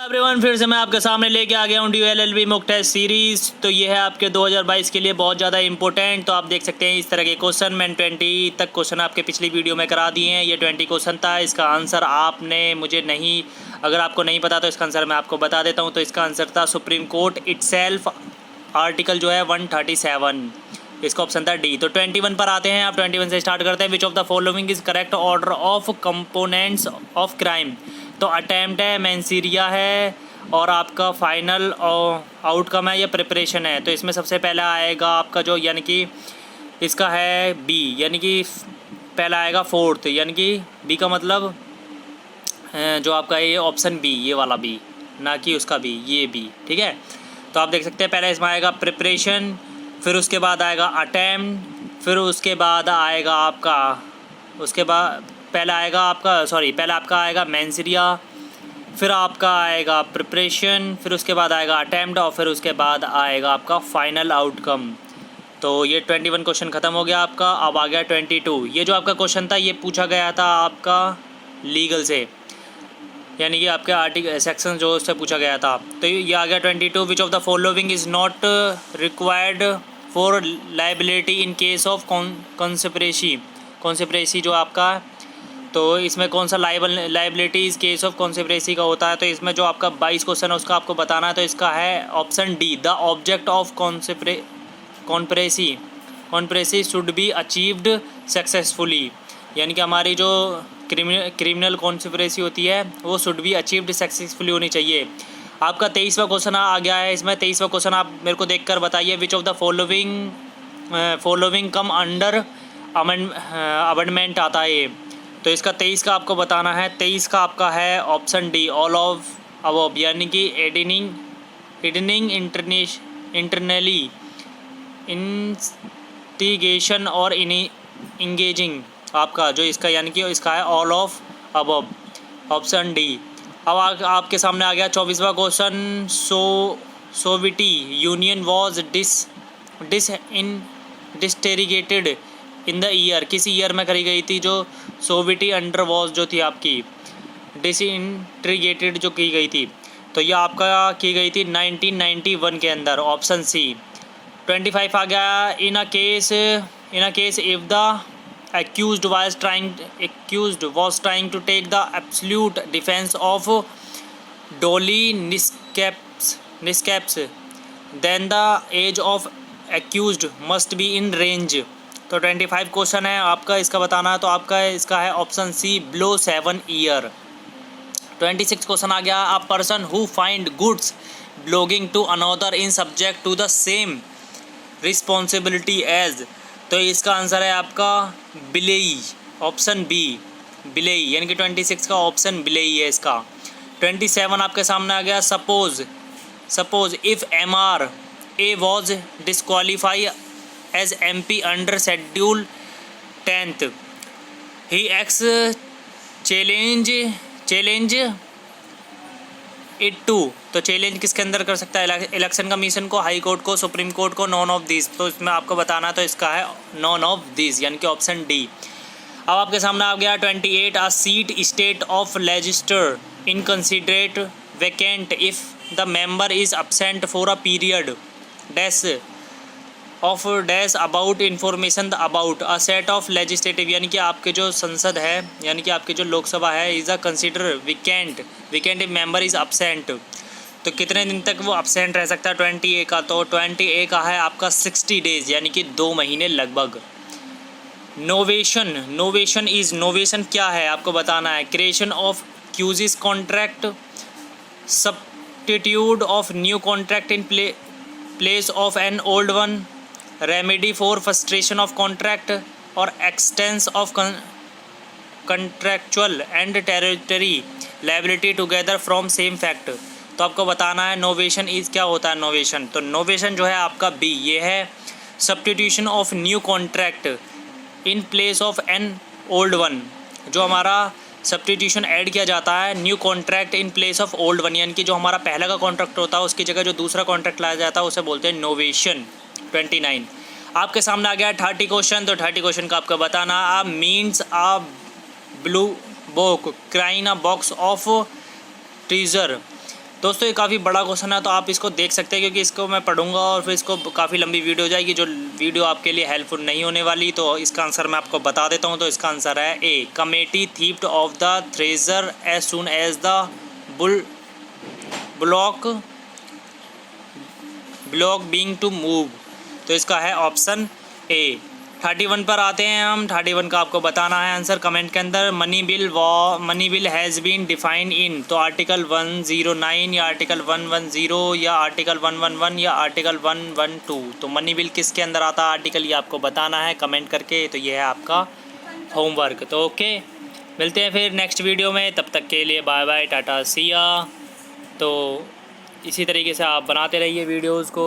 Everyone, फिर से मैं आपके सामने लेके आ गया हूँ DULLB मॉक टेस्ट सीरीज़। तो ये है आपके 2022 के लिए बहुत ज़्यादा इंपॉर्टेंट। तो आप देख सकते हैं इस तरह के क्वेश्चन मैंने 20 तक क्वेश्चन आपके पिछली वीडियो में करा दिए हैं। ये 20 क्वेश्चन था। इसका आंसर आपने मुझे नहीं, अगर आपको नहीं पता तो इसका आंसर मैं आपको बता देता हूँ। तो इसका आंसर था सुप्रीम कोर्ट इटसेल्फ, आर्टिकल जो है 137। इसका ऑप्शन था डी। तो 21 पर आते हैं। आप 21 से स्टार्ट करते हैं। Which of the following is correct order of components of crime. तो अटैम्प्ट है, मैंसीरिया है, और आपका फाइनल आउटकम है या प्रिपरेशन है। तो इसमें सबसे पहला आएगा आपका जो, यानी कि इसका है बी, यानी कि पहला आएगा फोर्थ, यानी कि बी का मतलब जो आपका ये ऑप्शन बी, ये वाला बी, ना कि उसका बी, ये बी। ठीक है, तो आप देख सकते हैं पहले इसमें आएगा प्रिपरेशन, फिर उसके बाद आएगा अटैम्प्ट, फिर उसके बाद आएगा आपका, उसके बाद पहला आपका आएगा मैंसीरिया, फिर आपका आएगा प्रिपरेशन, फिर उसके बाद आएगा अटैम्प्ट, और फिर उसके बाद आएगा आपका फाइनल आउटकम। तो ये 21 क्वेश्चन ख़त्म हो गया आपका। अब आ गया 22। ये जो आपका क्वेश्चन था ये पूछा गया था आपका लीगल से, यानी कि आपके आर्टिकल सेक्शन जो उससे पूछा गया था। तो ये आ गया 22। Which of the following is not required for liability in case of conspiracy जो आपका, तो इसमें कौन सा लाइबिलिटी इस केस ऑफ कॉन्स्पिरेसी का होता है। तो इसमें जो आपका 22 क्वेश्चन है उसका आपको बताना है। तो इसका है option D, the object of conspiracy should be achieved successfully, यानी कि हमारी जो क्रिमिनल कॉन्स्पिरेसी होती है वो शुड बी अचीव्ड सक्सेसफुली होनी चाहिए। आपका 23वां क्वेश्चन आ गया है। इसमें 23वां क्वेश्चन आप मेरे को देखकर बताइए। Which of the following come under amendment आता है ये। तो इसका 23 का आपको बताना है। 23 का आपका है option D, all of above, यानी कि एडनिंग इंटरनली इंस्टिगेशन और इंगेजिंग, आपका जो इसका, यानी कि इसका है all of above, option D. अब आपके सामने आ गया 24वां question. Soviet union was disintegrated in the year, किस ईयर में करी गई थी जो सोवियटी अंडर वॉज जो थी आपकी डिसइंटीग्रेटेड जो की गई थी। तो ये आपका की गई थी 1991 के अंदर, ऑप्शन सी। 25 आ गया। In a case if the accused was trying to take the absolute defense of Dolly Niscaps, then the age of accused must be in range। तो 25 क्वेश्चन है आपका, इसका बताना है। तो आपका इसका है option C, below 7 year. 26 question आ गया। A person who find goods belonging to another in subject to the same responsibility as. तो इसका आंसर है आपका बिलेई, ऑप्शन बी, बिलेई, यानी कि 26 का ऑप्शन बिलेई है इसका। 27 आपके सामने आ गया। Suppose if MRA was disqualify as MP under schedule 10th, he ex challenge it to. तो चैलेंज किसके अंदर कर सकता है? इलेक्शन कमीशन को, हाई कोर्ट को, सुप्रीम कोर्ट को, नॉन ऑफ दिस। तो इसमें आपको बताना, तो इसका है नॉन ऑफ दिस, यानी कि ऑप्शन डी। अब आपके सामने आ गया 28। अ seat state of legislature in considerate vacant if the member is absent for a period dash about information about a set of legislative, यानी कि आपके जो संसद है, यानी कि आपके जो लोकसभा है, is a consider vacant if member is absent। तो कितने दिन तक वो absent रह सकता है? 20A का। तो 20A का है आपका 60 डेज़, यानी कि 2 महीने लगभग। नोवेशन क्या है आपको बताना है। Creation of quasi contract, substitute of new contract in place of an old one, remedy for frustration of contract, और existence of contractual and territory liability together from same fact. तो आपको बताना है नोवेशन इज क्या होता है। Novation, तो novation जो है आपका बी, ये है substitution of new contract in place of an old one. जो हमारा सब्स्टिट्यूशन ऐड किया जाता है new contract in place of old one, यानी कि जो हमारा पहला का कॉन्ट्रैक्ट होता है उसकी जगह जो दूसरा कॉन्ट्रैक्ट लाया जाता है उसे बोलते हैं नोवेशन। 29 आपके सामने आ गया 30 क्वेश्चन। तो 30 क्वेश्चन का आपको बताना, means a blue book crying a box of treasure दोस्तों ये काफ़ी बड़ा क्वेश्चन है, तो आप इसको देख सकते हैं क्योंकि इसको मैं पढ़ूंगा और फिर इसको काफ़ी लंबी वीडियो हो जाएगी, जो वीडियो आपके लिए हेल्पफुल नहीं होने वाली। तो इसका आंसर मैं आपको बता देता हूं। तो इसका आंसर है A, committee theft of the treasure as soon as the block being to move. तो इसका है ऑप्शन ए। 31 पर आते हैं हम। 31 का आपको बताना है आंसर कमेंट के अंदर। Money bill has been defined in, तो आर्टिकल 109 या आर्टिकल 110 या आर्टिकल 111 या आर्टिकल 112। तो मनी बिल किसके अंदर आता है आर्टिकल, ये आपको बताना है कमेंट करके। तो ये है आपका होमवर्क। तो ओके, मिलते हैं फिर नेक्स्ट वीडियो में, तब तक के लिए बाय बाय, टाटा, सी या। तो इसी तरीके से आप बनाते रहिए वीडियोज़ को।